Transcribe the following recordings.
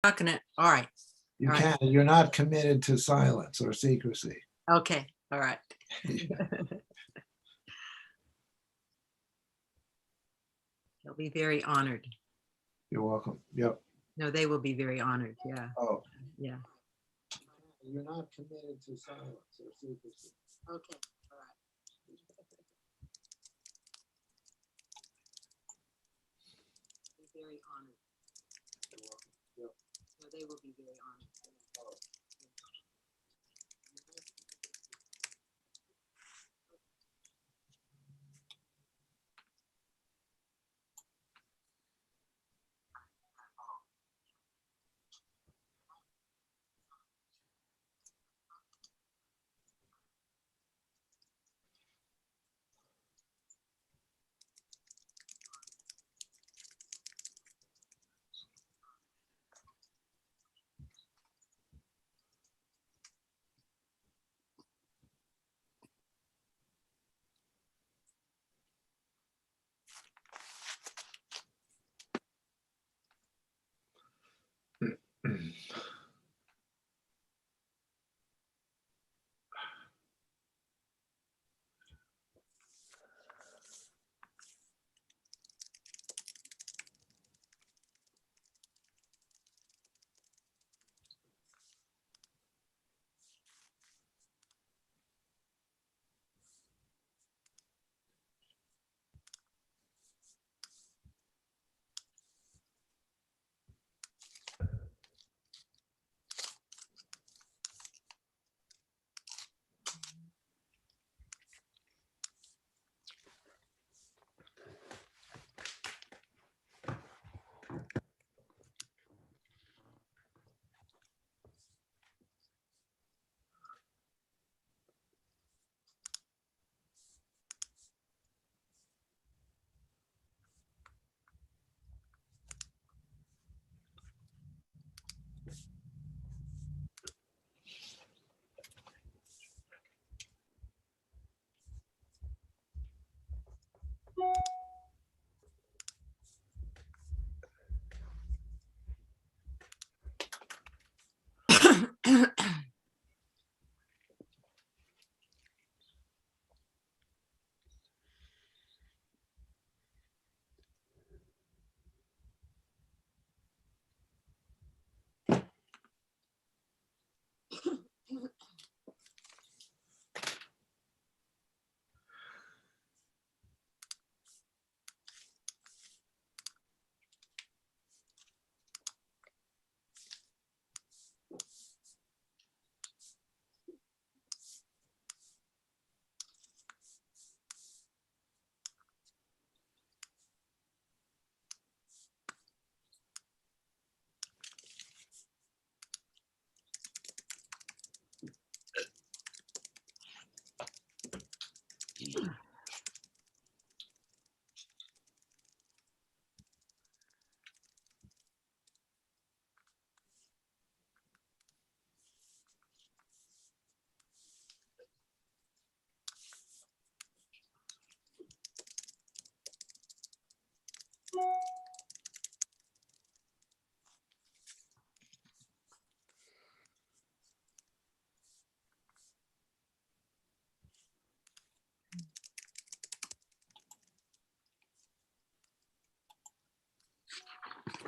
Not gonna, all right. You All right. can, you're not committed to silence or secrecy. Okay, all right. They'll be very honored. You're welcome. Yep. No, they will be very honored. Yeah, Oh, yeah. you're not committed to silence or secrecy. Okay, all right. Be very honored. You're welcome. Yep. No, they will be very honored. Oh.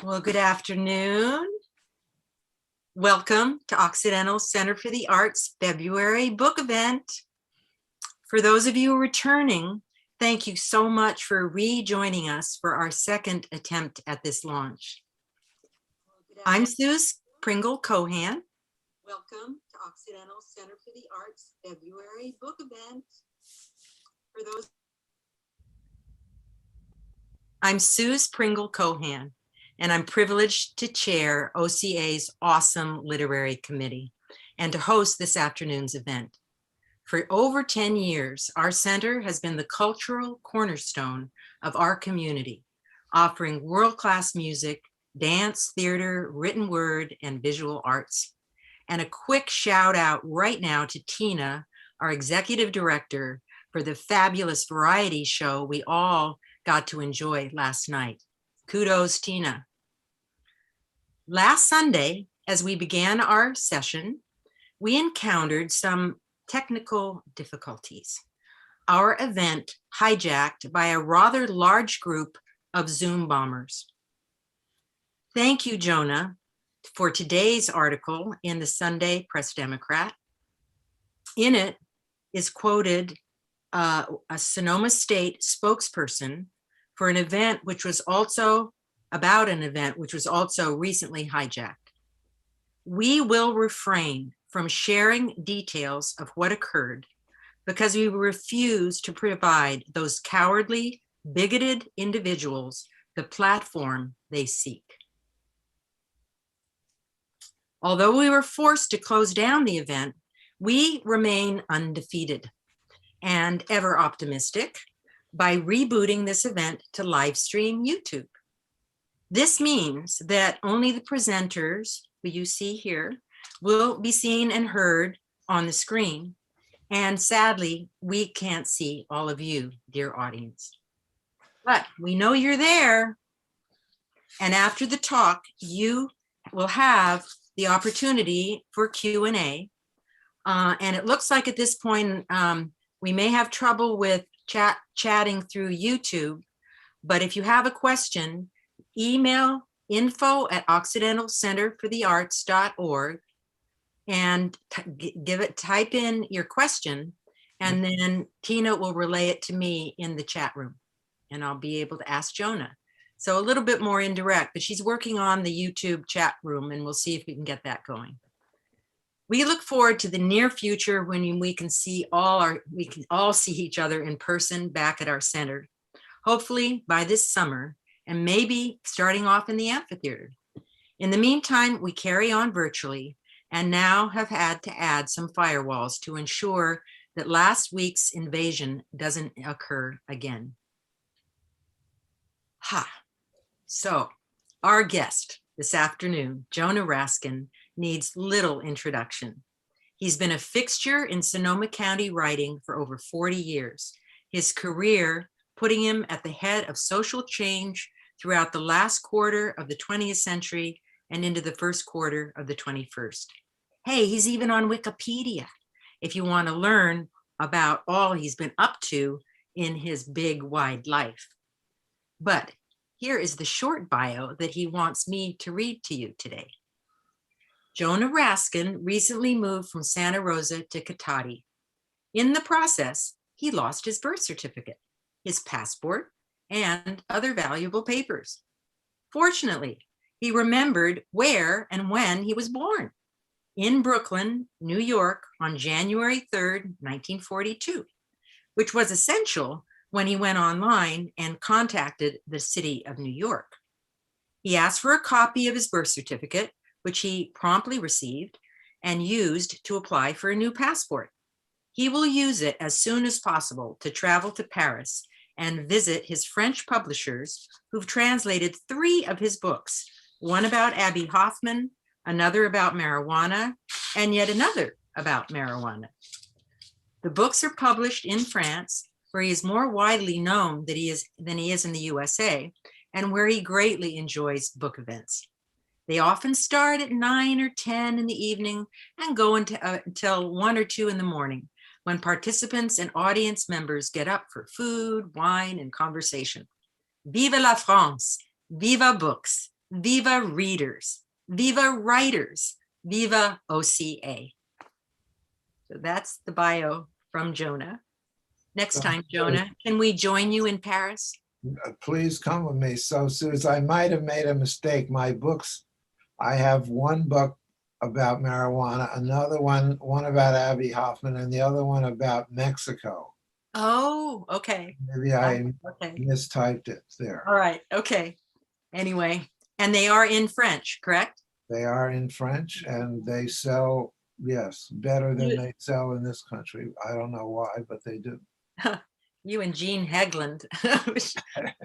Well, good afternoon. Welcome to Occidental Center for the Arts February book event. For those of you returning, thank you so much for rejoining us for our second attempt at this launch. I'm Suze Pringle Cohan. Welcome to Occidental Center for the Arts February book event. For those, I'm Suze Pringle Cohan, and I'm privileged to chair OCA's awesome literary committee and to host this afternoon's event. For over 10 years, our center has been the cultural cornerstone of our community, offering world-class music, dance, theater, written word, and visual arts. And a quick shout out right now to Tina, our executive director, for the fabulous variety show we all got to enjoy last night. Kudos, Tina. Last Sunday, as we began our session, we encountered some technical difficulties. Our event hijacked by a rather large group of Zoom bombers. Thank you, Jonah, for today's article in the Sunday Press Democrat. In it is quoted a Sonoma State spokesperson for an event which was also about an event which was also recently hijacked. We will refrain from sharing details of what occurred because we refuse to provide those cowardly, bigoted individuals the platform they seek. Although we were forced to close down the event, we remain undefeated and ever optimistic by rebooting this event to live stream YouTube. This means that only the presenters who you see here will be seen and heard on the screen. And sadly, we can't see all of you, dear audience. But we know you're there. And after the talk, you will have the opportunity for Q&A. And it looks like at this point, we may have trouble with chatting through YouTube. But if you have a question, email info@occidentalcenterforthearts.org and type in your question, and then Tina will relay it to me in the chat room, and I'll be able to ask Jonah. So a little bit more indirect, but she's working on the YouTube chat room, and we'll see if we can get that going. We look forward to the near future when we can all see each other in person back at our center, hopefully by this summer, and maybe starting off in the amphitheater. In the meantime, we carry on virtually and now have had to add some firewalls to ensure that last week's invasion doesn't occur again. So our guest this afternoon, Jonah Raskin, needs little introduction. He's been a fixture in Sonoma County writing for over 40 years. His career putting him at the head of social change throughout the last quarter of the 20th century and into the first quarter of the 21st. Hey, he's even on Wikipedia if you want to learn about all he's been up to in his big, wide life. But here is the short bio that he wants me to read to you today. Jonah Raskin recently moved from Santa Rosa to Cotati. In the process, he lost his birth certificate, his passport, and other valuable papers. Fortunately, he remembered where and when he was born, in Brooklyn, New York, on January 3rd, 1942, which was essential when he went online and contacted the city of New York. He asked for a copy of his birth certificate, which he promptly received and used to apply for a new passport. He will use it as soon as possible to travel to Paris and visit his French publishers who've translated 3 of his books, one about Abby Hoffman, another about marijuana, and yet another about marijuana. The books are published in France, where he is more widely known than he is in the USA, and where he greatly enjoys book events. They often start at 9 or 10 in the evening and go until 1 or 2 in the morning, when participants and audience members get up for food, wine, and conversation. Viva la France, viva books, viva readers, viva writers, viva OCA. So that's the bio from Jonah. Next time, Jonah, can we join you in Paris? Please come with me. So, Suze, I might have made a mistake. My books, I have one book about marijuana, another one about Abby Hoffman, and the other one about Mexico. Oh, okay. Maybe I mistyped it there. All right, okay. Anyway, and they are in French, correct? They are in French, and they sell, yes, better than they sell in this country. I don't know why, but they do. You and Jean Hegland.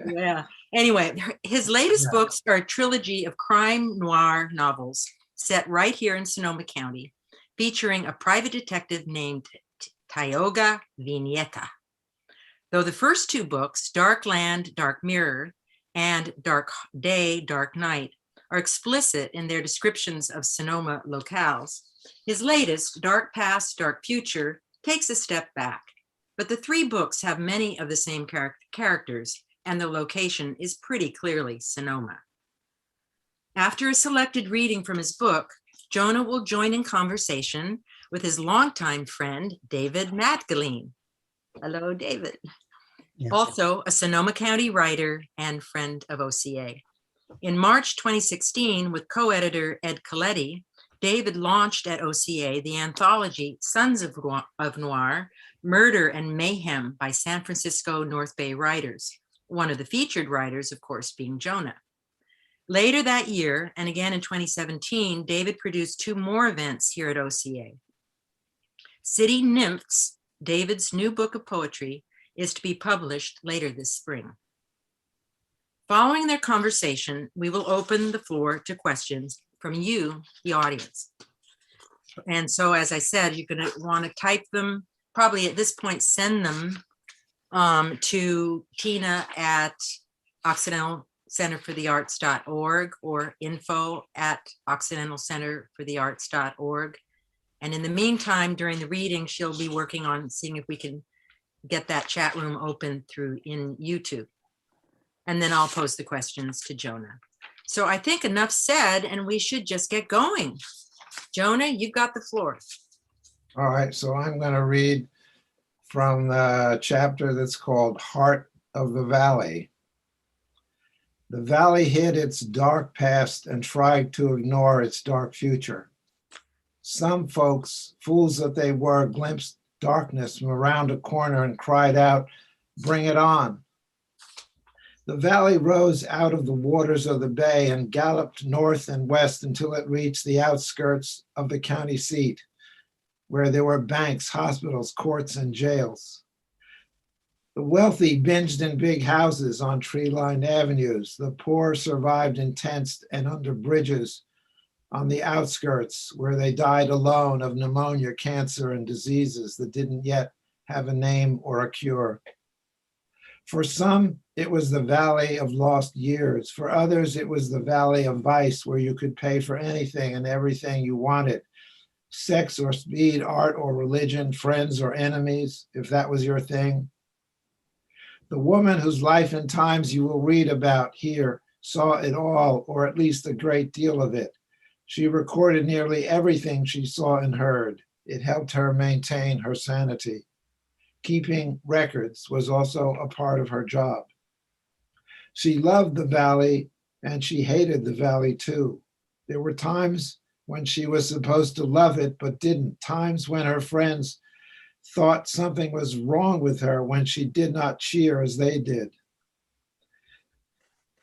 Yeah. Anyway, his latest books are a trilogy of crime noir novels set right here in Sonoma County, featuring a private detective named Tioga Vigneta. Though the first 2 books, Dark Land, Dark Mirror, and Dark Day, Dark Night, are explicit in their descriptions of Sonoma locales, his latest, Dark Past, Dark Future, takes a step back. But the three books have many of the same characters, and the location is pretty clearly Sonoma. After a selected reading from his book, Jonah will join in conversation with his longtime friend, David Madgalene. Hello, David. Yes. Also a Sonoma County writer and friend of OCA. In March 2016, with co-editor Ed Coletti, David launched at OCA the anthology Sons of Noir, Murder and Mayhem by San Francisco North Bay writers, one of the featured writers, of course, being Jonah. Later that year, and again in 2017, David produced two more events here at OCA. City Nymphs, David's new book of poetry, is to be published later this spring. Following their conversation, we will open the floor to questions from you, the audience. And so, as I said, you're going to want to type them, probably at this point, send them to Tina at occidentalcenterforthearts.org or info@occidentalcenterforthearts.org. And in the meantime, during the reading, she'll be working on seeing if we can get that chat room open in YouTube. And then I'll pose the questions to Jonah. So I think enough said, and we should just get going. Jonah, you've got the floor. All right, so I'm going to read from the chapter that's called Heart of the Valley. The valley hid its dark past and tried to ignore its dark future. Some folks, fools that they were, glimpsed darkness from around a corner and cried out, "Bring it on." The valley rose out of the waters of the bay and galloped north and west until it reached the outskirts of the county seat, where there were banks, hospitals, courts, and jails. The wealthy binged in big houses on tree-lined avenues. The poor survived in tents and under bridges on the outskirts, where they died alone of pneumonia, cancer, and diseases that didn't yet have a name or a cure. For some, it was the valley of lost years. For others, it was the valley of vice, where you could pay for anything and everything you wanted. Sex or speed, art or religion, friends or enemies, if that was your thing. The woman whose life and times you will read about here saw it all, or at least a great deal of it. She recorded nearly everything she saw and heard. It helped her maintain her sanity. Keeping records was also a part of her job. She loved the valley, and she hated the valley too. There were times when she was supposed to love it, but didn't. Times when her friends thought something was wrong with her when she did not cheer as they did.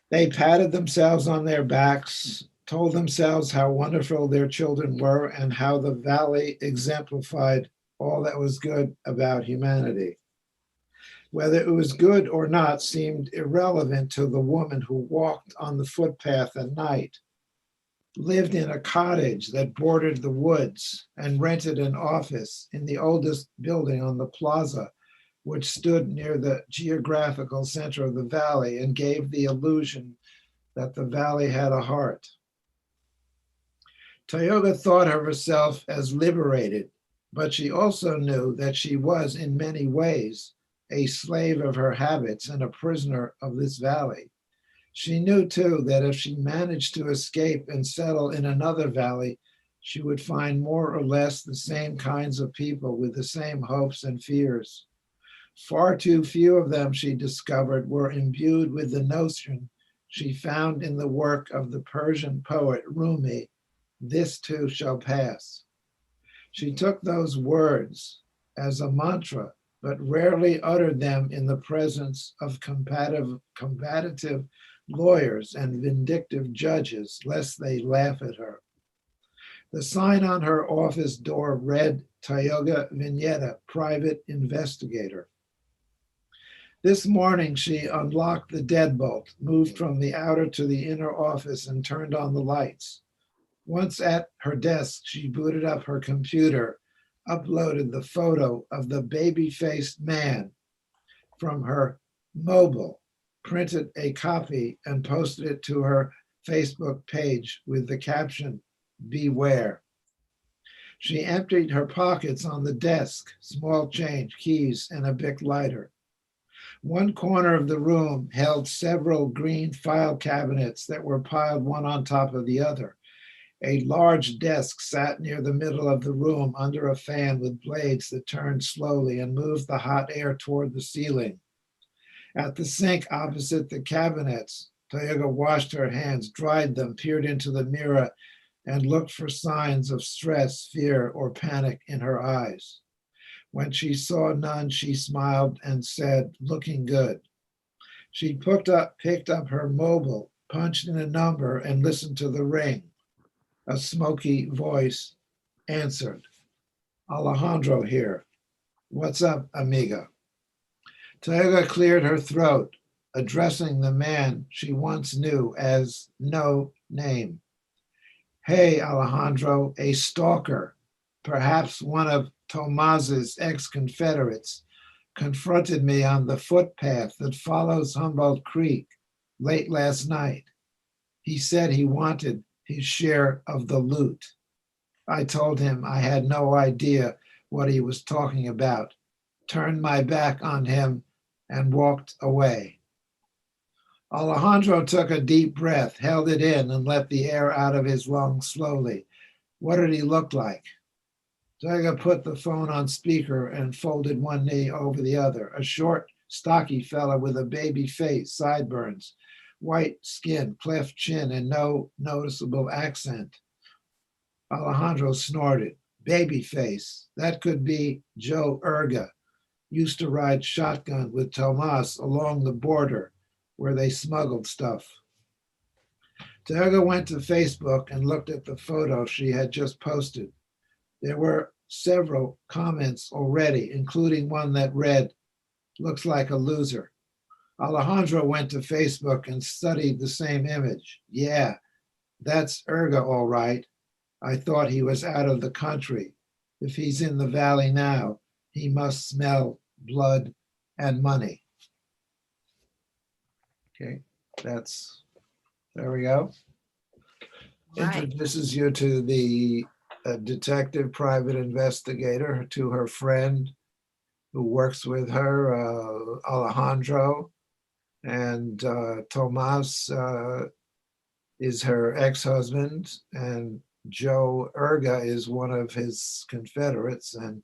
They patted themselves on their backs, told themselves how wonderful their children were and how the valley exemplified all that was good about humanity. Whether it was good or not seemed irrelevant to the woman who walked on the footpath at night, lived in a cottage that bordered the woods, and rented an office in the oldest building on the plaza, which stood near the geographical center of the valley and gave the illusion that the valley had a heart. Tioga thought of herself as liberated, but she also knew that she was in many ways a slave of her habits and a prisoner of this valley. She knew too that if she managed to escape and settle in another valley, she would find more or less the same kinds of people with the same hopes and fears. Far too few of them, she discovered, were imbued with the notion she found in the work of the Persian poet Rumi, "This too shall pass." She took those words as a mantra, but rarely uttered them in the presence of combative lawyers and vindictive judges, lest they laugh at her. The sign on her office door read, "Tioga Vignetta, Private Investigator." This morning, she unlocked the deadbolt, moved from the outer to the inner office, and turned on the lights. Once at her desk, she booted up her computer, uploaded the photo of the baby-faced man from her mobile, printed a copy, and posted it to her Facebook page with the caption, "Beware." She emptied her pockets on the desk, small change, keys, and a Bic lighter. One corner of the room held several green file cabinets that were piled one on top of the other. A large desk sat near the middle of the room under a fan with blades that turned slowly and moved the hot air toward the ceiling. At the sink opposite the cabinets, Toyoga washed her hands, dried them, peered into the mirror, and looked for signs of stress, fear, or panic in her eyes. When she saw none, she smiled and said, "Looking good." She picked up her mobile, punched in a number, and listened to the ring. A smoky voice answered. "Alejandro here. What's up, amiga?" Toyoga cleared her throat, addressing the man she once knew as no name. "Hey, Alejandro, a stalker, perhaps one of Tomas's ex-Confederates, confronted me on the footpath that follows Humboldt Creek late last night. He said he wanted his share of the loot. I told him I had no idea what he was talking about, turned my back on him, and walked away." Alejandro took a deep breath, held it in, and let the air out of his lungs slowly. "What did he look like?" Toyoga put the phone on speaker and folded one knee over the other. "A short, stocky fellow with a baby face, sideburns, white skin, cleft chin, and no noticeable accent." Alejandro snorted. "Baby face. That could be Joe Erga. Used to ride shotgun with Tomas along the border where they smuggled stuff." Toyoga went to Facebook and looked at the photo she had just posted. There were several comments already, including one that read, "Looks like a loser." Alejandro went to Facebook and studied the same image. "Yeah, that's Erga all right. I thought he was out of the country. If he's in the valley now, he must smell blood and money." Okay, there we go. Right. Introduces you to the detective private investigator, to her friend who works with her, Alejandro, and Tomas is her ex-husband, and Joe Erga is one of his Confederates, and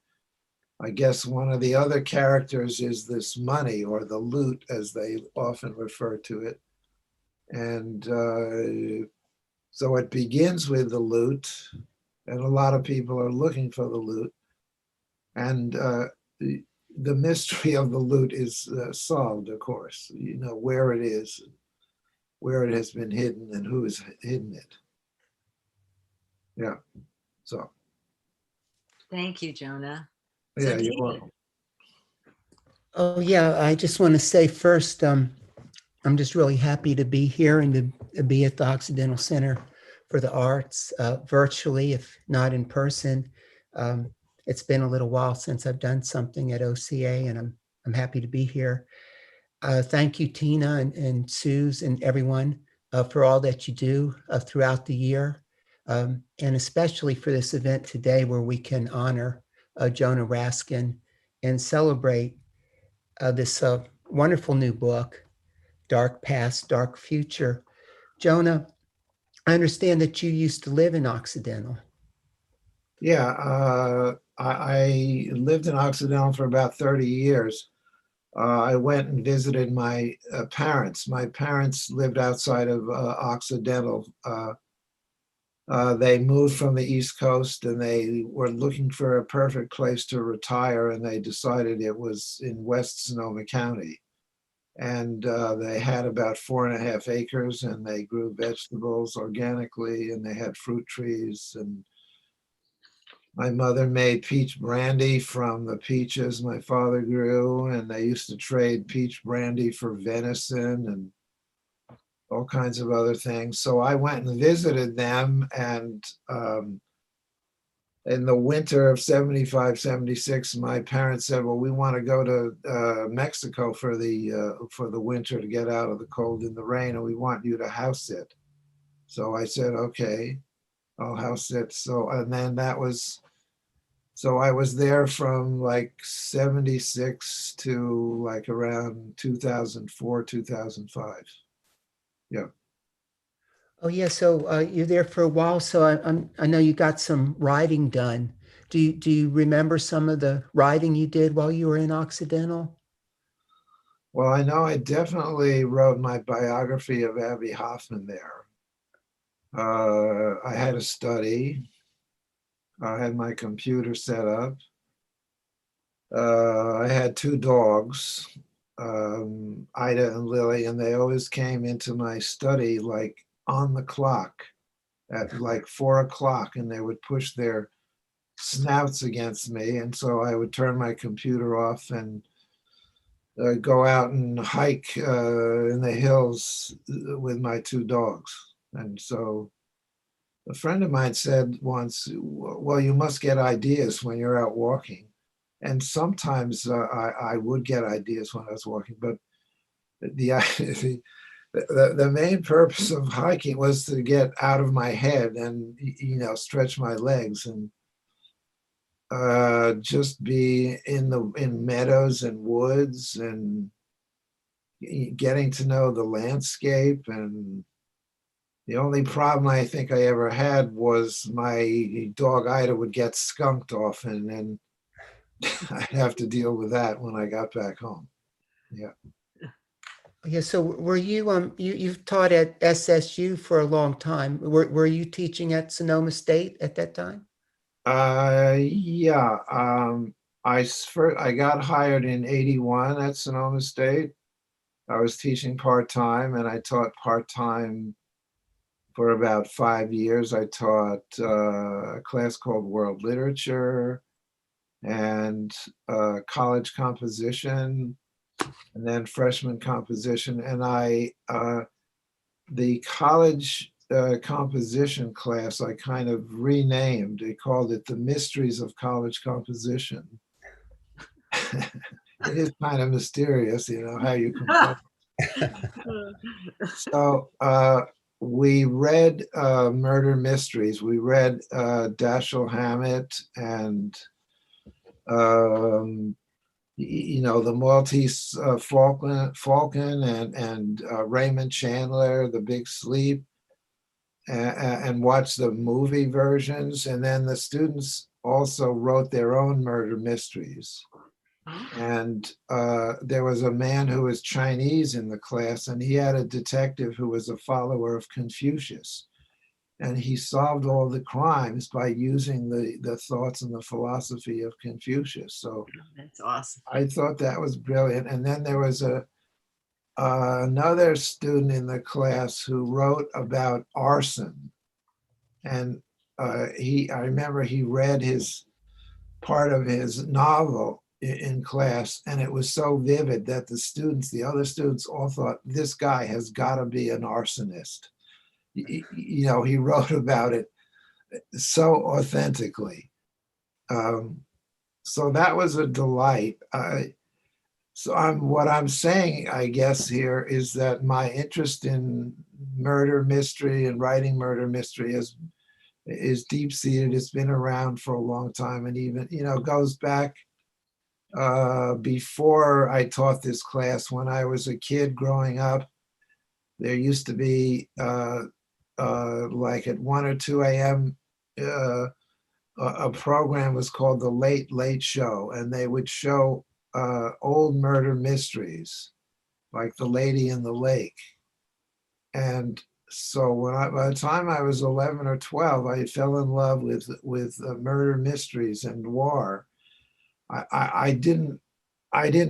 I guess one of the other characters is this money, or the loot as they often refer to it. And so it begins with the loot, and a lot of people are looking for the loot. And the mystery of the loot is solved, of course. You know where it is, where it has been hidden, and who has hidden it. Yeah. So, Thank you, Jonah. yeah, So you're Dee, welcome. Oh, yeah. I just want to say first, I'm just really happy to be here and to be at the Occidental Center for the Arts virtually, if not in person. It's been a little while since I've done something at OCA, and I'm happy to be here. Thank you, Tina and Suze and everyone for all that you do throughout the year, and especially for this event today where we can honor Jonah Raskin and celebrate this wonderful new book, Dark Past, Dark Future. Jonah, I understand that you used to live in Occidental. Yeah, I lived in Occidental for about 30 years. I went and visited my parents. My parents lived outside of Occidental. They moved from the East Coast and they were looking for a perfect place to retire, and they decided it was in West Sonoma County. And they had about 4.5 acres, and they grew vegetables organically, and they had fruit trees. And my mother made peach brandy from the peaches my father grew, and they used to trade peach brandy for venison and all kinds of other things. So I went and visited them, and in the winter of 75, 76, my parents said, "Well, we want to go to Mexico for the winter to get out of the cold and the rain, and we want you to house sit." So I said, okay, I'll house it. So, and then so I was there from like 76 to like around 2004, 2005. Yeah. Oh, yeah. So you're there for a while. So I know you got some writing done. Do you remember some of the writing you did while you were in Occidental? Well, I know I definitely wrote my biography of Abby Hoffman there. I had a study. I had my computer set up. I had two dogs, Ida and Lily, and they always came into my study like on the clock at like 4 o'clock, and they would push their snouts against me. And so I would turn my computer off and go out and hike in the hills with my two dogs. And so a friend of mine said once, well, you must get ideas when you're out walking. And sometimes I would get ideas when I was walking, but the, the main purpose of hiking was to get out of my head and, stretch my legs and just be in meadows and woods and getting to know the landscape. And the only problem I think I ever had was my dog Ida would get skunked often, and I'd have to deal with that when I got back home. Yeah. Yeah. So were you you've taught at SSU for a long time. Were you teaching at Sonoma State at that time? Yeah. I got hired in 81 at Sonoma State. I was teaching part-time, and I taught part-time for about 5 years. I taught a class called World Literature and college composition, and then freshman composition. And the college composition class, I kind of renamed. They called it The Mysteries of College Composition. It is kind of mysterious, how you compose. So we read murder mysteries. We read Dashiell Hammett and the Maltese Falcon and Raymond Chandler, The Big Sleep, and watched the movie versions. And then the students also wrote their own murder mysteries. And there was a man who was Chinese in the class, and he had a detective who was a follower of Confucius. And he solved all the crimes by using the thoughts and the philosophy of Confucius. So That's awesome. I thought that was brilliant. And then there was another student in the class who wrote about arson. And I remember he read his part of his novel in class, and it was so vivid that the other students all thought, this guy has got to be an arsonist. He wrote about it so authentically. So that was a delight. What I'm saying, I guess, here is that my interest in murder mystery and writing murder mystery is deep-seated. It's been around for a long time, and even, goes back before I taught this class. When I was a kid growing up, there used to be like at 1 or 2 a.m. A program was called The Late Late Show, and they would show old murder mysteries like The Lady in the Lake. And so by the time I was 11 or 12, I fell in love with murder mysteries and noir. I didn't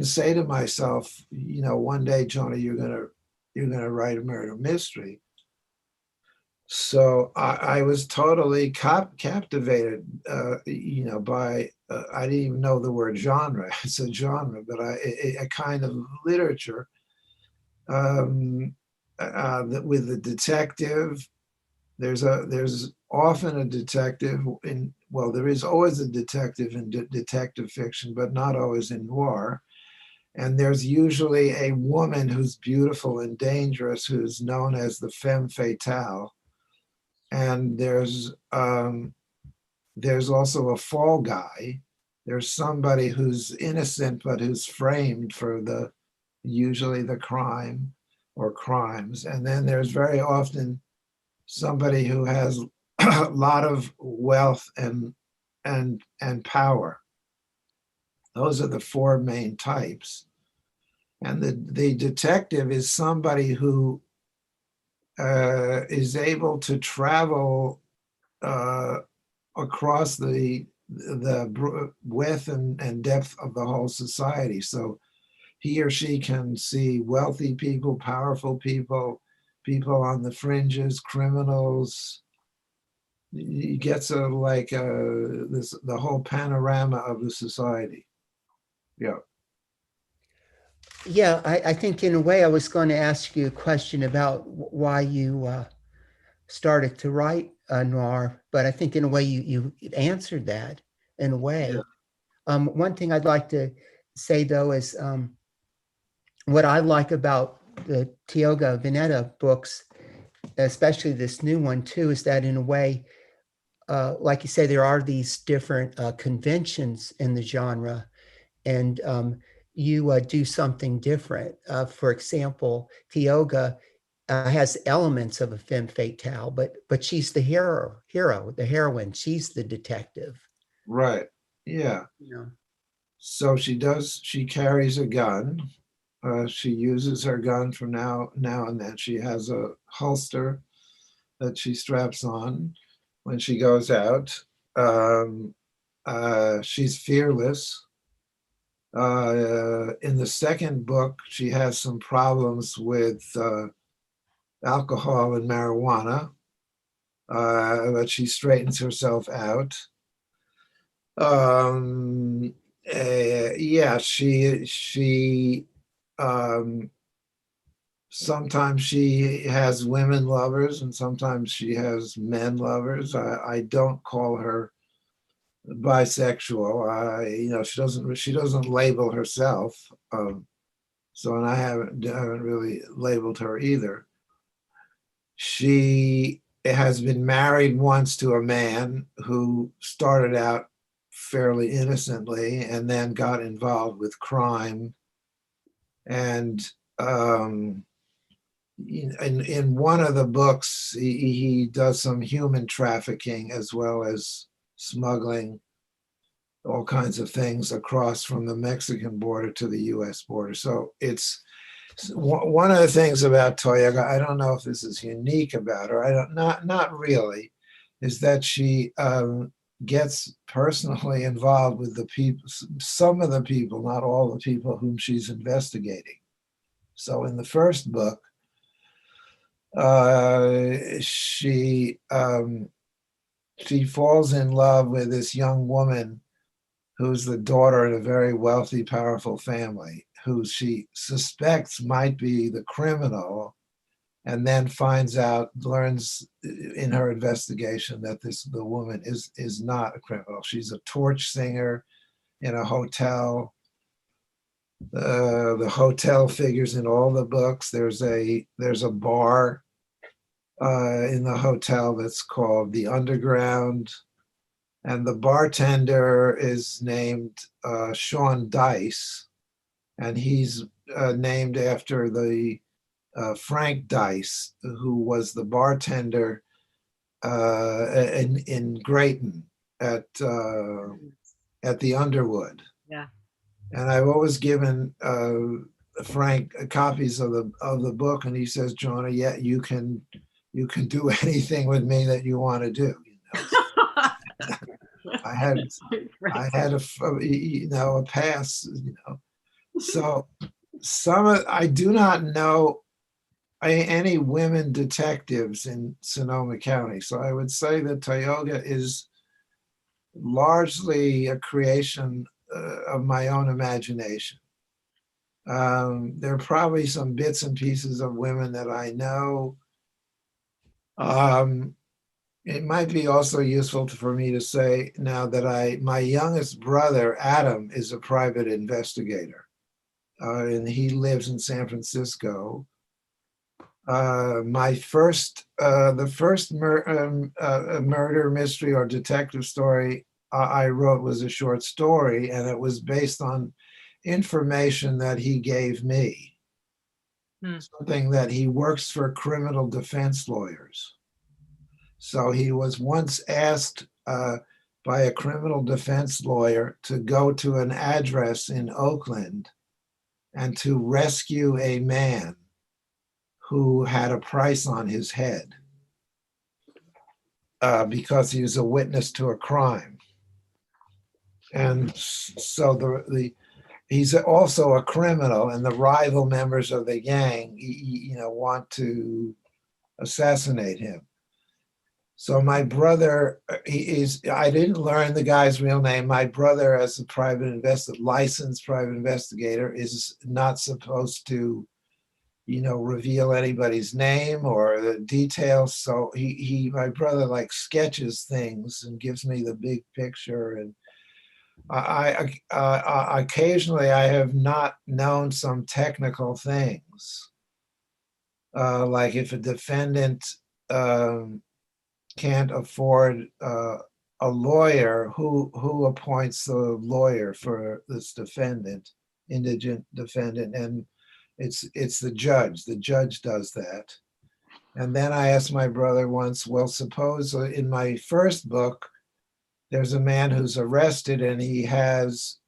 say to myself, one day, Jonah, you're gonna write a murder mystery. So I was totally captivated, by I didn't even know the word genre. It's a genre, but a kind of literature with the detective. There's often a detective there is always a detective in detective fiction, but not always in noir. And there's usually a woman who's beautiful and dangerous, who's known as the femme fatale. and there's also a fall guy. There's somebody who's innocent but who's framed for usually the crime or crimes. And then there's very often somebody who has a lot of wealth and power. Those are the four main types. And the detective is somebody who is able to travel across the width and depth of the whole society. So he or she can see wealthy people, powerful people, people on the fringes, criminals. He gets the whole panorama of the society. Yeah. Yeah, I think in a way I was going to ask you a question about why you started to write noir, but I think in a way you answered that in a way. Yeah. One thing I'd like to say though is what I like about the Tioga Veneta books, especially this new one too, is that in a way, like you say, there are these different conventions in the genre, and you do something different. For example, Tioga has elements of a femme fatale, but she's the the heroine. She's the detective. Right. Yeah. You know. So she carries a gun. She uses her gun from now and then. She has a holster that she straps on when she goes out. Um, she's fearless. In the second book, she has some problems with alcohol and marijuana, but she straightens herself out. Um, yeah, she um, sometimes she has women lovers and sometimes she has men lovers. I don't call her bisexual. She doesn't label herself. So, and I haven't really labeled her either. She has been married once to a man who started out fairly innocently and then got involved with crime. And in one of the books, he does some human trafficking as well as smuggling all kinds of things across from the Mexican border to the US border. So it's one of the things about Toyota, I don't know if this is unique about her, not really, is that she gets personally involved with the people, some of the people, not all the people whom she's investigating. So in the first book, she falls in love with this young woman who's the daughter of a very wealthy, powerful family, who she suspects might be the criminal, and then learns in her investigation that the woman is not a criminal. She's a torch singer in a hotel. The hotel figures in all the books. There's a bar in the hotel that's called the Underground. And the bartender is named Sean Dice, and he's named after the Frank Dice, who was the bartender in Grayton at the Underwood. Yeah. And I've always given Frank copies of the book, and he says, Jonah, yeah, you can do anything with me that you want to do. I had a pass, So I do not know any women detectives in Sonoma County. So I would say that Tioga is largely a creation of my own imagination. There are probably some bits and pieces of women that I know. It might be also useful for me to say now that my youngest brother, Adam, is a private investigator, and he lives in San Francisco. The first murder mystery or detective story I wrote was a short story, and it was based on information that he gave me. Something that he works for criminal defense lawyers. So he was once asked by a criminal defense lawyer to go to an address in Oakland and to rescue a man who had a price on his head because he was a witness to a crime. And so he's also a criminal, and the rival members of the gang, want to assassinate him. So my brother, I didn't learn the guy's real name. My brother, as a licensed private investigator, is not supposed to, reveal anybody's name or the details. So my brother like sketches things and gives me the big picture. And occasionally I have not known some technical things, like if a defendant can't afford a lawyer, who appoints the lawyer for this defendant, indigent defendant, and it's the judge. The judge does that. And then I asked my brother once, well, suppose in my first book, there's a man who's arrested and he has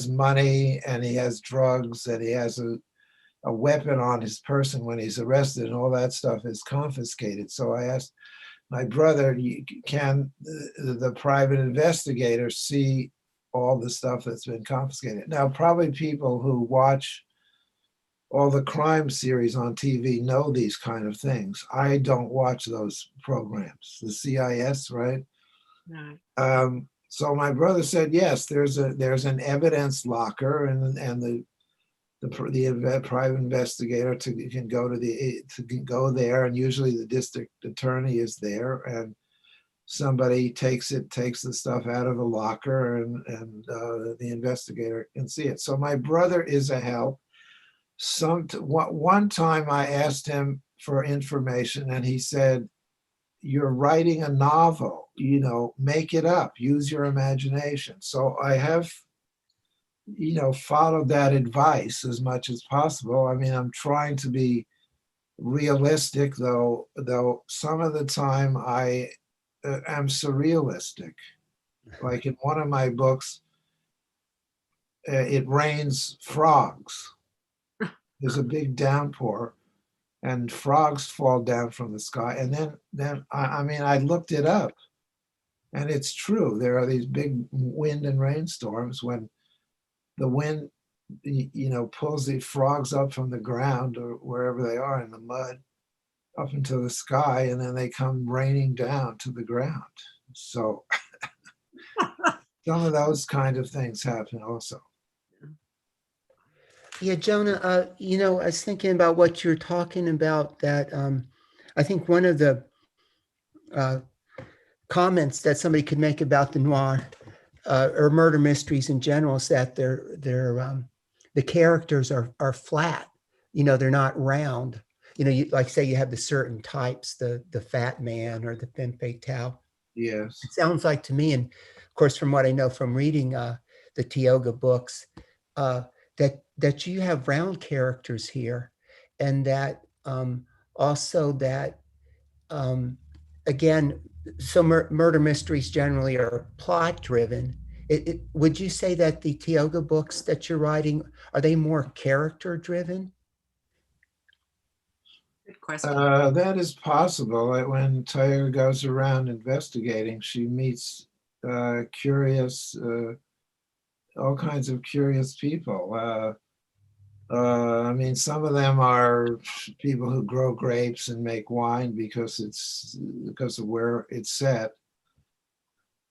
money and he has drugs and he has a weapon on his person when he's arrested, and all that stuff is confiscated. So I asked my brother, can the private investigator see all the stuff that's been confiscated? Now, probably people who watch all the crime series on TV know these kind of things. I don't watch those programs, the CIS, right? Right. So my brother said, yes, there's an evidence locker, and the private investigator can go there, and usually the district attorney is there, and somebody takes the stuff out of the locker, and the investigator can see it. So my brother is a help. One time I asked him for information, and he said, "You're writing a novel, make it up, use your imagination." So I have followed that advice as much as possible. I mean, I'm trying to be realistic, though some of the time I am surrealistic. Like in one of my books, it rains frogs. There's a big downpour and frogs fall down from the sky. And then I looked it up, and it's true. There are these big wind and rainstorms when the wind, pulls the frogs up from the ground or wherever they are in the mud up into the sky, and then they come raining down to the ground. So some of those kind of things happen also. Yeah, Jonah, I was thinking about what you're talking about, that I think one of the comments that somebody could make about the noir or murder mysteries in general is that the characters are flat. They're not round. Like say you have the certain types, the fat man or the femme fatale. Yes. It sounds like to me, and of course from what I know from reading the Tioga books, that you have round characters here, and that also that again, so murder mysteries generally are plot driven. Would you say that the Tioga books that you're writing, are they more character driven? Good question. That is possible. When Tyra goes around investigating, she meets curious, all kinds of curious people. I mean, some of them are people who grow grapes and make wine because of where it's set.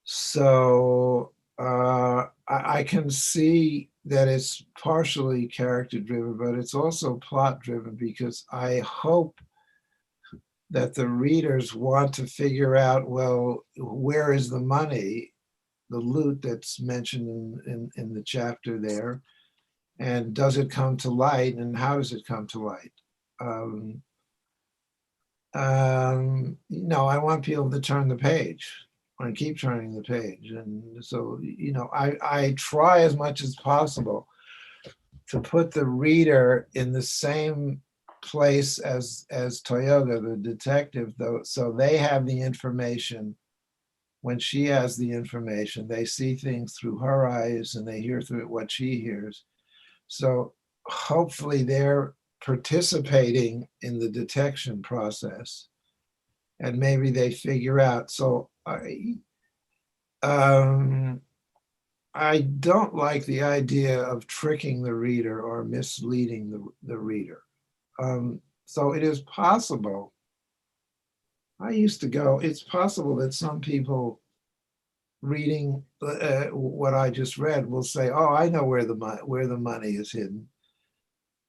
So I can see that it's partially character driven, but it's also plot driven, because I hope that the readers want to figure out, well, where is the money, the loot that's mentioned in the chapter there, and does it come to light, and how does it come to light? I want people to turn the page and keep turning the page. And so, I try as much as possible to put the reader in the same place as Toyoga, the detective, though, so they have the information. When she has the information, they see things through her eyes and they hear through what she hears. So hopefully they're participating in the detection process, and maybe they figure out. So I don't like the idea of tricking the reader or misleading the reader. So it is possible. It's possible that some people reading what I just read will say, "Oh, I know where the money is hidden."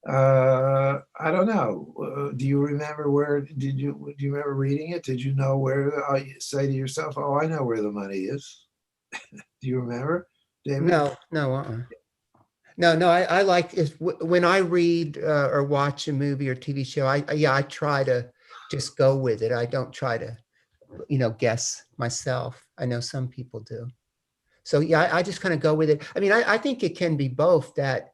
I don't know. Do you remember do you remember reading it? Did you know where? You say to yourself, "Oh, I know where the money is." Do you remember, David? No. No. I like when I read or watch a movie or TV show. I try to just go with it. I don't try to, guess myself. I know some people do. So yeah, I just kind of go with it. I mean, I think it can be both that,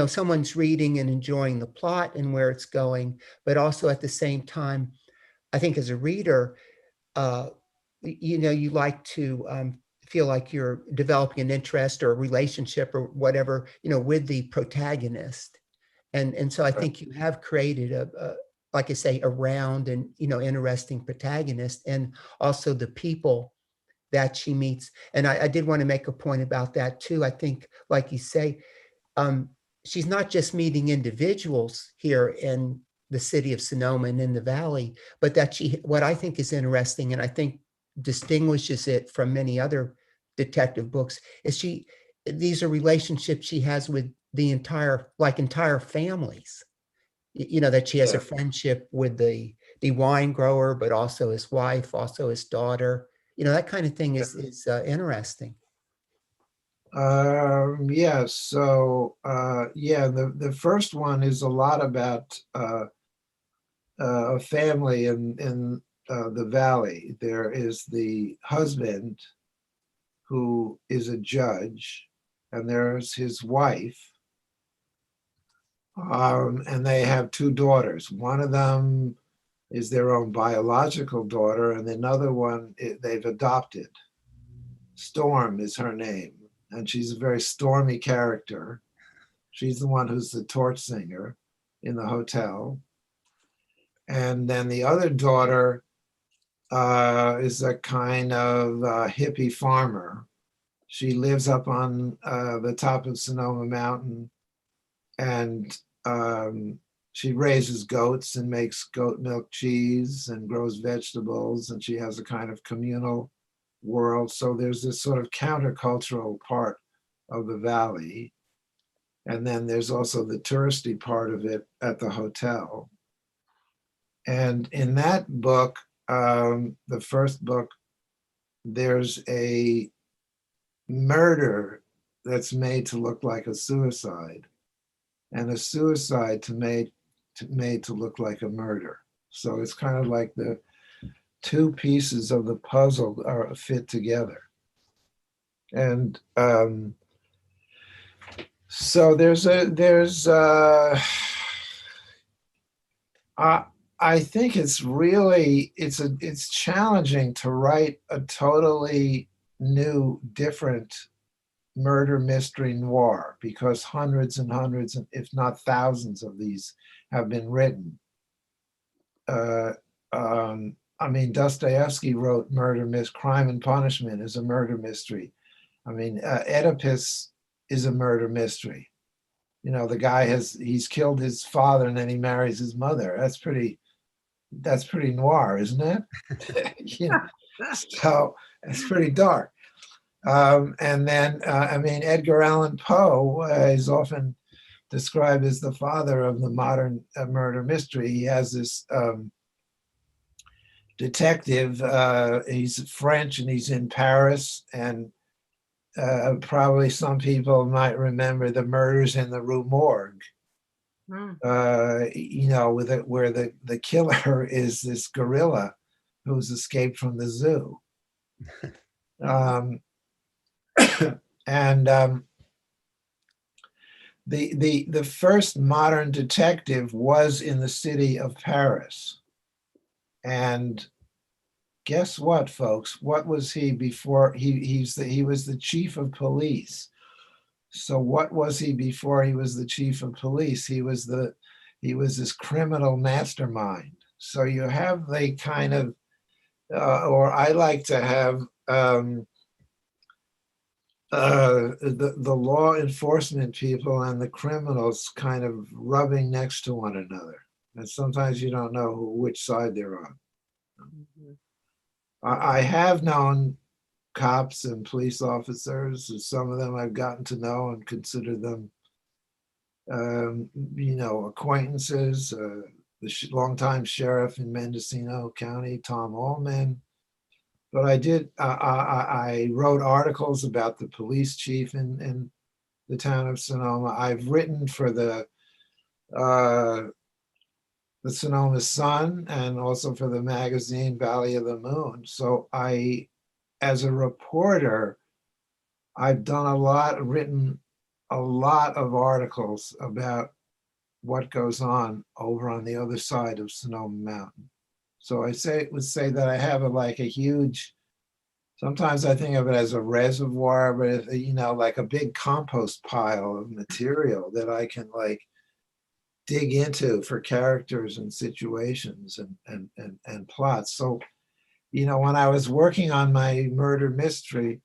someone's reading and enjoying the plot and where it's going, but also at the same time, I think as a reader, you like to feel like you're developing an interest or a relationship or whatever, with the protagonist. And so I think you have created like I say, a round and, interesting protagonist, and also the people that she meets. And I did want to make a point about that too. I think, like you say, she's not just meeting individuals here in the city of Sonoma and in the Valley, but that what I think is interesting, and I think distinguishes it from many other detective books, is these are relationships she has with the entire families. That she has a Yeah. friendship with the wine grower, but also his wife, also his daughter. That kind of thing is interesting. Yeah. So yeah, the first one is a lot about a family in the valley. There is the husband who is a judge, and there's his wife, and they have two daughters. One of them is their own biological daughter, and another one they've adopted. Storm is her name, and she's a very stormy character. She's the one who's the torch singer in the hotel. And then the other daughter is a kind of hippie farmer. She lives up on the top of Sonoma Mountain, and she raises goats and makes goat milk cheese and grows vegetables, and she has a kind of communal world. So there's this sort of countercultural part of the valley. And then there's also the touristy part of it at the hotel. And in that book, the first book, there's a murder that's made to look like a suicide, and a suicide made to look like a murder. So it's kind of like the two pieces of the puzzle are fit together. And so I think it's challenging to write a totally new, different murder mystery noir, because hundreds and hundreds, if not thousands of these have been written. I mean, Dostoevsky wrote Crime and Punishment is a murder mystery. I mean, Oedipus is a murder mystery. The guy he's killed his father and then he marries his mother. That's pretty noir, isn't it? So it's pretty dark. And then, I mean, Edgar Allan Poe is often described as the father of the modern murder mystery. He has this detective, he's French and he's in Paris, and probably some people might remember the Murders in the Rue Morgue. Mm. where the killer is this gorilla who's escaped from the zoo. Um, and the first modern detective was in the city of Paris. And guess what, folks? What was he before? He was the chief of police. So what was he before he was the chief of police? He was this criminal mastermind. So you have the kind of, or I like to have the law enforcement people and the criminals kind of rubbing next to one another. And sometimes you don't know which side they're on. Mhm. I have known cops and police officers, and some of them I've gotten to know and consider them, acquaintances. The longtime sheriff in Mendocino County, Tom Allman. But I wrote articles about the police chief in the town of Sonoma. I've written for the Sonoma Sun and also for the magazine Valley of the Moon. So as a reporter, I've written a lot of articles about what goes on over on the other side of Sonoma Mountain. So would say that I have like a huge, sometimes I think of it as a reservoir, but like a big compost pile of material that I can like dig into for characters and situations and plots. So, when I was working on my murder mystery,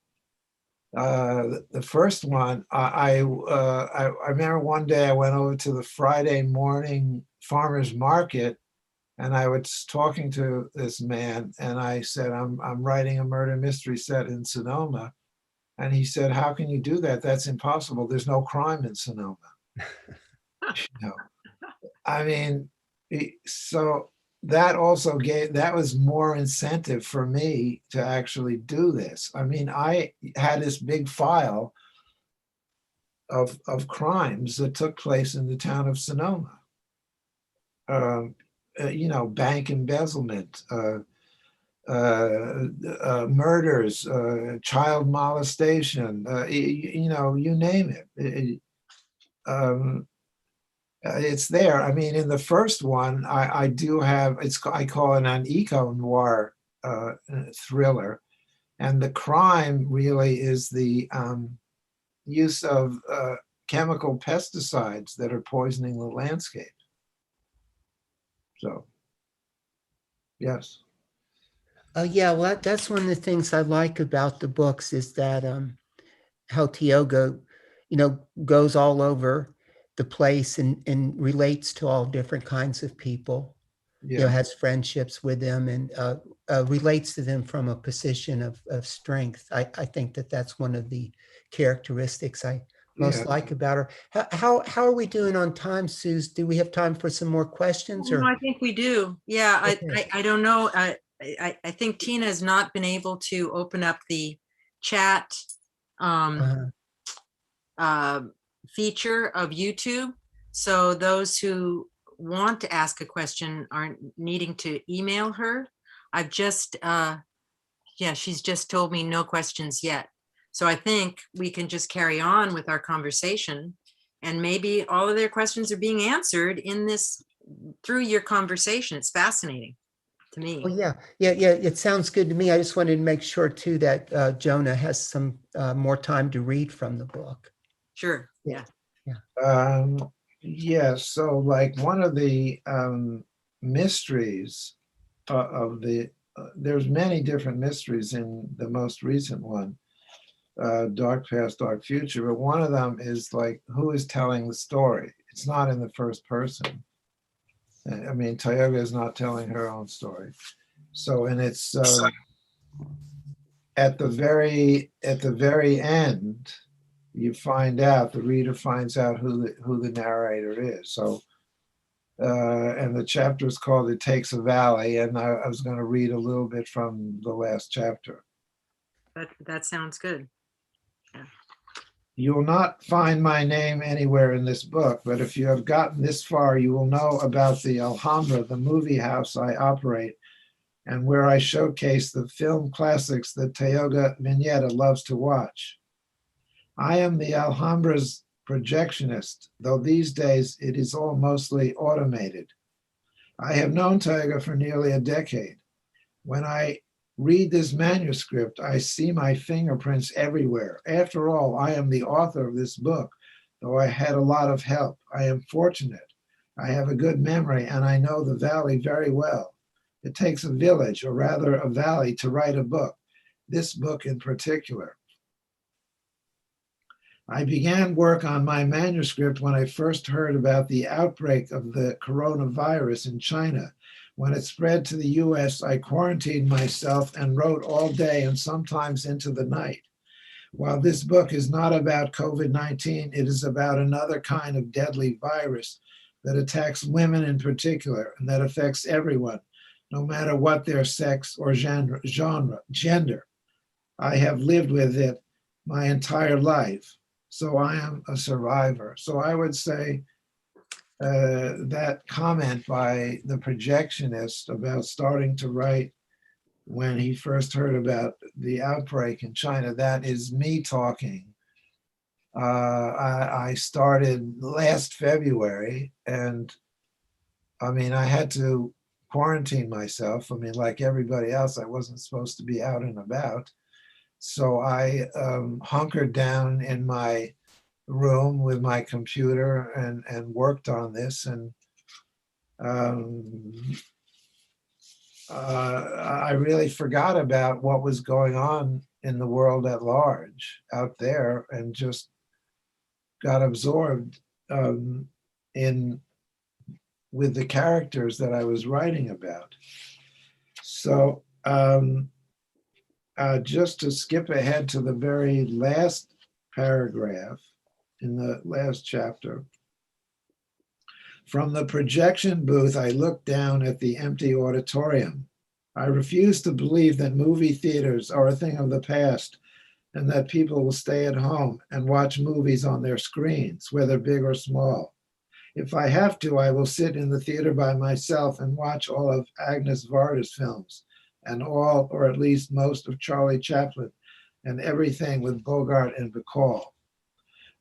the first one, I remember one day I went over to the Friday morning farmer's market, and I was talking to this man, and I said, I'm writing a murder mystery set in Sonoma. And he said, how can you do that? That's impossible. There's no crime in Sonoma. You know, I mean, so that was more incentive for me to actually do this. I mean, I had this big file of crimes that took place in the town of Sonoma. Bank embezzlement, murders, child molestation, you name it. It's there. I mean, in the first one, I do have, I call it an eco-noir thriller. And the crime really is the use of chemical pesticides that are poisoning the landscape. So, yes. Yeah, well, that's one of the things I like about the books is that how Tioga, goes all over the place and relates to all different kinds of people. Yeah. Has friendships with them and relates to them from a position of strength. I think that's one of the characteristics I most like about her. How are we doing on time, Suze? Do we have time for some more questions? No, I think we do. Yeah, Okay. I don't know. I think Tina has not been able to open up the chat feature of YouTube. So those who want to ask a question are needing to email her. I've just, she's just told me no questions yet. So I think we can just carry on with our conversation, and maybe all of their questions are being answered in this through your conversation. It's fascinating to me. Oh, yeah. It sounds good to me. I just wanted to make sure too that Jonah has some more time to read from the book. Sure. Yeah. So like one of the mysteries of there's many different mysteries in the most recent one, Dark Past, Dark Future, but one of them is like, who is telling the story? It's not in the first person. I mean, Tioga is not telling her own story. So, and it's at the very end, you find out, the reader finds out who the narrator is. So, and the chapter is called "It Takes a Valley," and I was going to read a little bit from the last chapter. That sounds good. You will not find my name anywhere in this book, but if you have gotten this far, you will know about the Alhambra, the movie house I operate, and where I showcase the film classics that Tioga Vignetta loves to watch. I am the Alhambra's projectionist, though these days it is all mostly automated. I have known Tioga for nearly a decade. When I read this manuscript, I see my fingerprints everywhere. After all, I am the author of this book, though I had a lot of help. I am fortunate. I have a good memory, and I know the valley very well. It takes a village, or rather a valley, to write a book, this book in particular. I began work on my manuscript when I first heard about the outbreak of the coronavirus in China. When it spread to the US, I quarantined myself and wrote all day and sometimes into the night. While this book is not about COVID-19, it is about another kind of deadly virus that attacks women in particular and that affects everyone, no matter what their sex or gender. I have lived with it my entire life, so I am a survivor. So I would say that comment by the projectionist about starting to write when he first heard about the outbreak in China, that is me talking. I started last February, and I mean, I had to quarantine myself. I mean, like everybody else, I wasn't supposed to be out and about. So I hunkered down in my room with my computer and worked on this. And I really forgot about what was going on in the world at large out there and just got absorbed in with the characters that I was writing about. So just to skip ahead to the very last paragraph in the last chapter. From the projection booth, I looked down at the empty auditorium. I refuse to believe that movie theaters are a thing of the past and that people will stay at home and watch movies on their screens, whether big or small. If I have to, I will sit in the theater by myself and watch all of Agnes Varda's films and all, or at least most, of Charlie Chaplin and everything with Bogart and Bacall.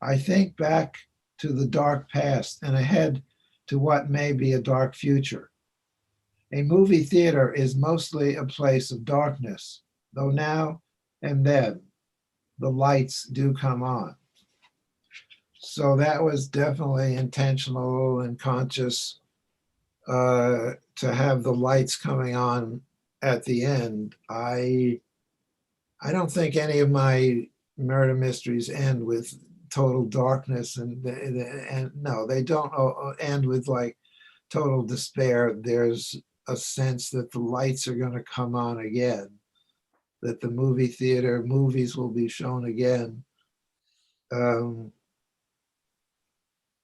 I think back to the dark past and ahead to what may be a dark future. A movie theater is mostly a place of darkness, though now and then the lights do come on. So that was definitely intentional and conscious to have the lights coming on at the end. I don't think any of my murder mysteries end with total darkness, and no, they don't end with like total despair. There's a sense that the lights are going to come on again, that the movie theater movies will be shown again, that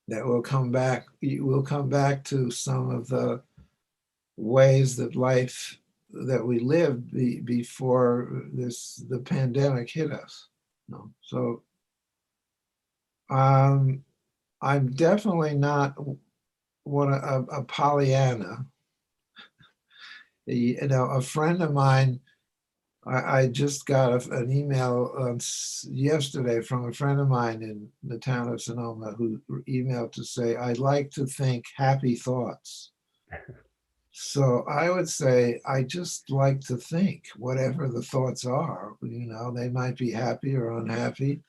we'll come back to some of the ways that life that we lived before the pandemic hit us. No. So I'm definitely not a Pollyanna. You know, a friend of mine, I just got an email yesterday from a friend of mine in the town of Sonoma who emailed to say, I'd like to think happy thoughts. So I would say, I just like to think whatever the thoughts are, you know, they might be happy or unhappy.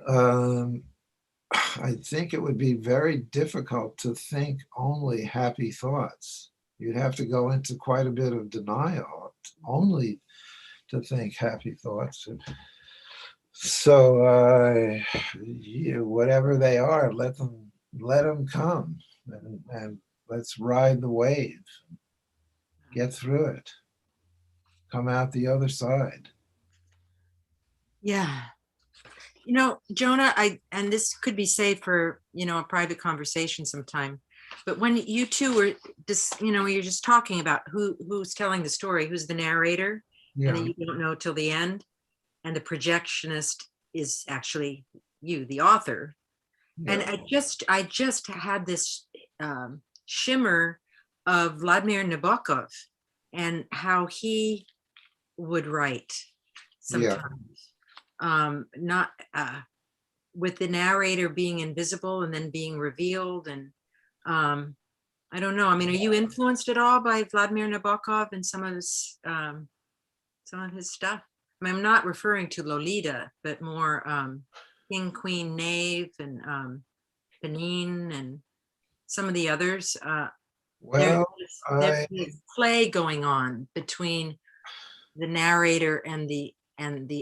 I think it would be very difficult to think only happy thoughts. You'd have to go into quite a bit of denial only to think happy thoughts. So whatever they are, let them come, and let's ride the wave, get through it, come out the other side. Yeah. You know, Jonah, and this could be saved for, you know, a private conversation sometime. But when you two were just, you know, you're just talking about who's telling the story, who's the narrator, Yeah. and then you don't know till the end, and the projectionist is actually you, the author. And Yeah. I just had this shimmer of Vladimir Nabokov and how he would write Yeah. sometimes. Not with the narrator being invisible and then being revealed. And I don't know. I mean, are you influenced at all by Vladimir Nabokov and some of his stuff? I mean, I'm not referring to Lolita, but more King, Queen, Knave, and Benin, and some of the others. There's Well, there's I this play going on between the narrator and the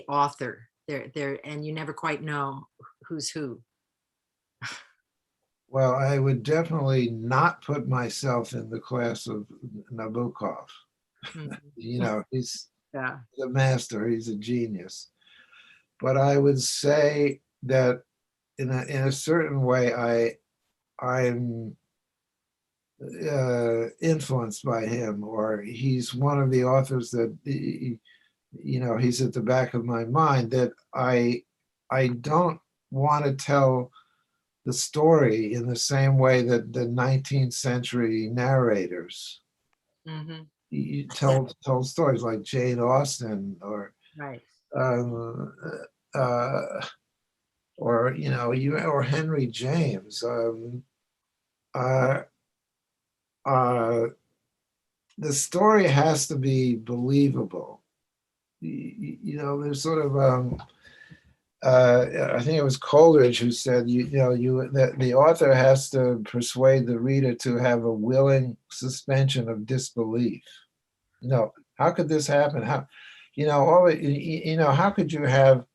author. There, and you never quite know who's who. well, I would definitely not put myself in the class of Nabokov. Mhm. He's Yeah. the master. He's a genius. But I would say that in a certain way, I'm influenced by him, or he's one of the authors that he's at the back of my mind. That I don't want to tell the story in the same way that the 19th century narrators Hmm. told stories like Jane Austen Right. um, uh, or Henry James. Uh, uh, the story has to be believable. There's sort of I think it was Coleridge who said, the author has to persuade the reader to have a willing suspension of disbelief. How could this happen? How could you have,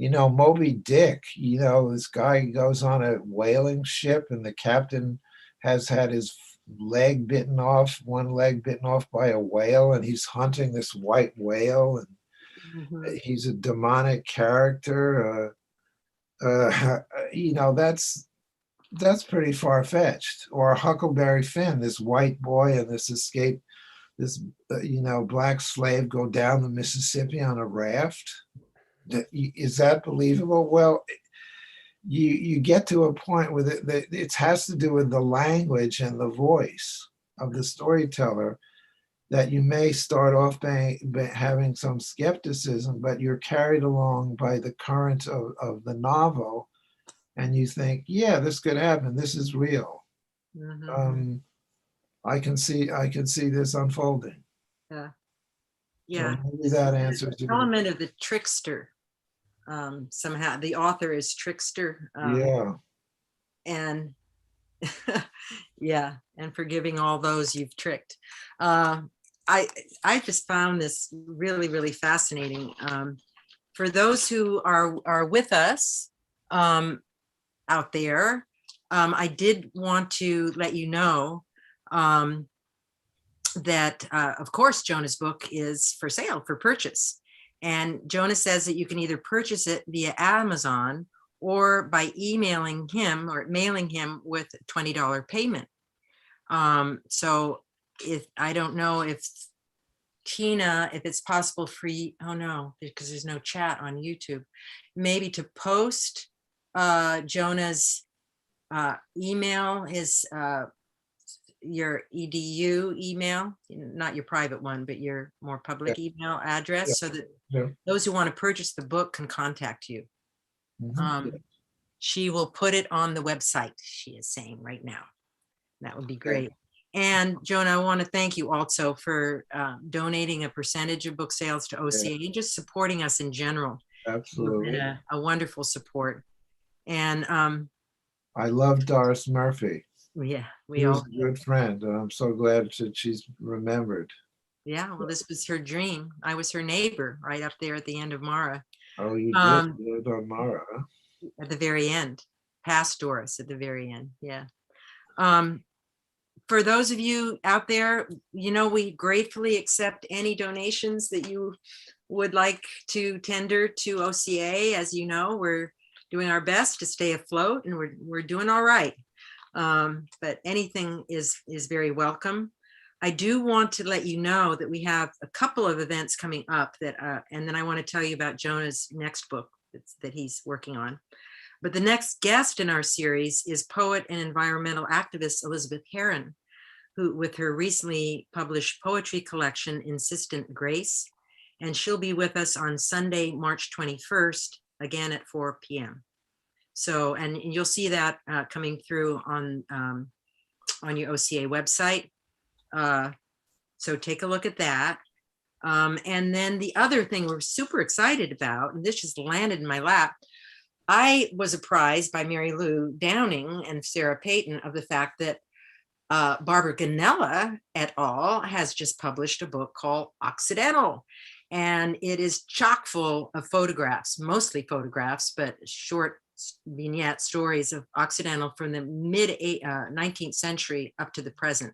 Moby Dick, this guy goes on a whaling ship and the captain has had his one leg bitten off by a whale, and he's hunting this white whale, Hmm. and he's a demonic character. That's pretty far-fetched. Or Huckleberry Finn, this white boy and this black slave go down the Mississippi on a raft. Is that believable? Well, you get to a point with it has to do with the language and the voice of the storyteller, that you may start off having some skepticism, but you're carried along by the current of the novel, and you think, yeah, this could happen. This is real. Hmm. Um, I can see this unfolding. Yeah. So Yeah. maybe This that answers your. element of the trickster. Somehow the author is trickster. Yeah. And yeah, and forgiving all those you've tricked. Uh, I I just found this really, really fascinating. For those who are with us out there, I did want to let you know um, that, of course, Jonah's book is for sale, for purchase. And Jonah says that you can either purchase it via Amazon or by emailing him or mailing him with a $20 payment. So if I don't know if Tina, if it's possible for you, oh no, because there's no chat on YouTube, maybe to post Jonah's email, his your edu email, not your private one, but your more Yeah. public email Yeah. address, so that Yeah. those who want to purchase the book can contact you. Mhm. She will put it on the website, she is saying right now. That would be Okay. great. And Jonah, I want to thank you also for donating a percentage of book sales to Yeah, OCA and just supporting us in general. You've been absolutely. a wonderful support. And I love Doris Murphy. yeah, She we was all, a good friend, and I'm so glad that she's remembered. yeah, well, this was her dream. I was her neighbor right up there at the end of Mara, Oh, you did? um, You lived on Mara, huh? at the very end, past Doris at the very end. Yeah. Um, for those of you out there, we gratefully accept any donations that you would like to tender to OCA. As you know, we're doing our best to stay afloat, and we're doing all right. But anything is very welcome. I do want to let you know that we have a couple of events coming up that, and then I want to tell you about Jonah's next book that he's working on. But the next guest in our series is poet and environmental activist Elizabeth Heron, who, with her recently published poetry collection, Insistent Grace, and she'll be with us on Sunday, March 21st, again at 4 p.m. So, and you'll see that coming through on your OCA website. So take a look at that. And then the other thing we're super excited about, and this just landed in my lap, I was apprised by Mary Lou Downing and Sarah Payton of the fact that Barbara Ganella et al. Has just published a book called Occidental. And it is chock full of photographs, mostly photographs, but short vignette stories of Occidental from the mid 19th century up to the present.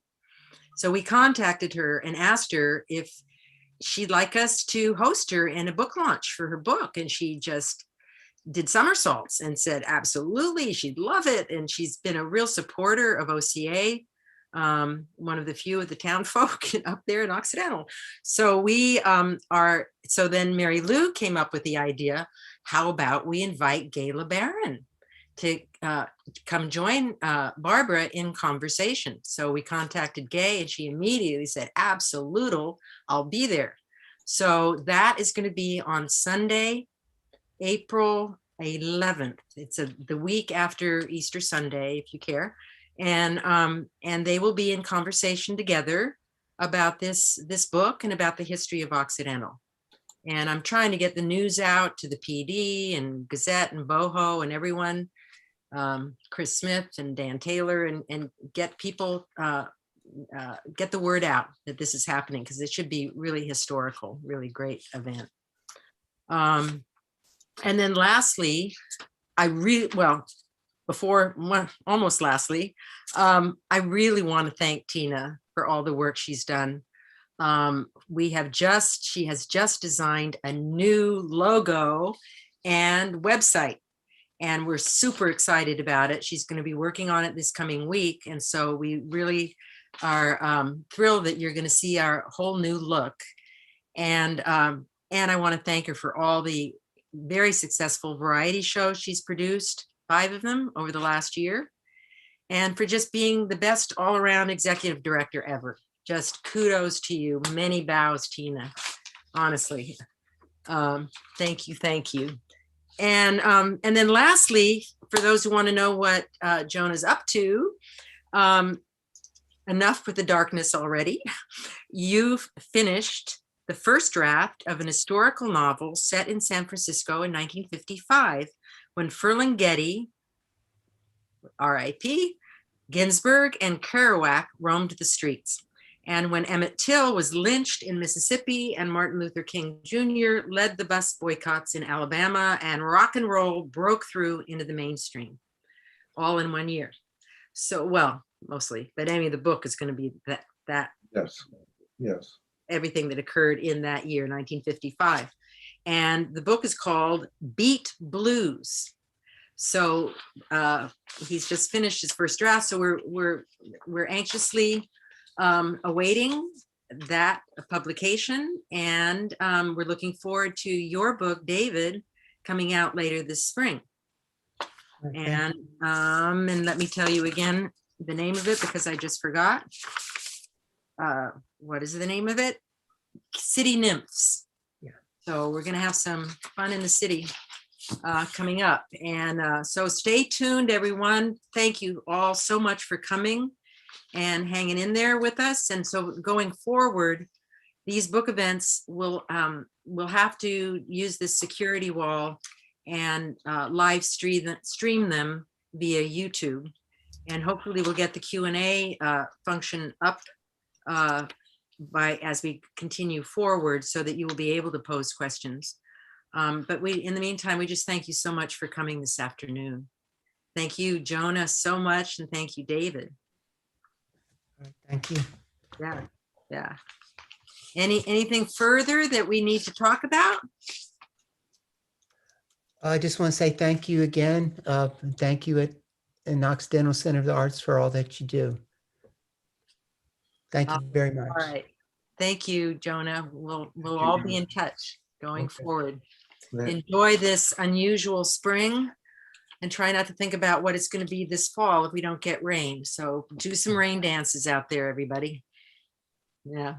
So we contacted her and asked her if she'd like us to host her in a book launch for her book. And she just did somersaults and said, absolutely, she'd love it. And she's been a real supporter of OCA, one of the few of the town folk up there in Occidental. So so then Mary Lou came up with the idea, how about we invite Gay LeBaron to come join Barbara in conversation. So we contacted Gay and she immediately said, absolutely, I'll be there. So that is going to be on Sunday, April 11th. It's the week after Easter Sunday, if you care. And they will be in conversation together about this book and about the history of Occidental. And I'm trying to get the news out to the PD and Gazette and Boho and everyone, Chris Smith and Dan Taylor, and get people, get the word out that this is happening, because it should be really historical, really great event. And then lastly, I really want to thank Tina for all the work she's done. She has just designed a new logo and website, and we're super excited about it. She's going to be working on it this coming week. And so we really are thrilled that you're going to see our whole new look. And I want to thank her for all the very successful variety shows she's produced, 5 of them over the last year, and for just being the best all-around executive director ever. Just kudos to you. Many bows, Tina, honestly. Thank you. And then lastly, for those who want to know what Jonah's up to, enough with the darkness already. You've finished the first draft of an historical novel set in San Francisco in 1955, when Ferlinghetti, R.I.P., Ginsburg, and Kerouac roamed the streets, and when Emmett Till was lynched in Mississippi and Martin Luther King Jr. led the bus boycotts in Alabama, and rock and roll broke through into the mainstream, all in 1 year. So, well, mostly, but the book is going to be that. Yes. Everything that occurred in that year, 1955. And the book is called Beat Blues. So he's just finished his first draft. So we're anxiously awaiting that publication. And we're looking forward to your book, David, coming out later this spring. Okay. And let me tell you again the name of it, because I just forgot. What is the name of it? City Nymphs. Yeah. So we're going to have some fun in the city coming up. And so stay tuned, everyone. Thank you all so much for coming and hanging in there with us. And so going forward, these book events will have to use this security wall and live stream them via YouTube. And hopefully we'll get the Q&A function up as we continue forward, so that you will be able to pose questions. But in the meantime, we just thank you so much for coming this afternoon. Thank you, Jonah, so much, and thank you, David. Thank you. Yeah. Anything further that we need to talk about? I just want to say thank you again. Thank you at Occidental Center of the Arts for all that you do. Thank you very much. All right. Thank you, Jonah. We'll all be in touch going forward. Enjoy this unusual spring and try not to think about what it's going to be this fall if we don't get rain. So do some rain dances out there, everybody. Yeah.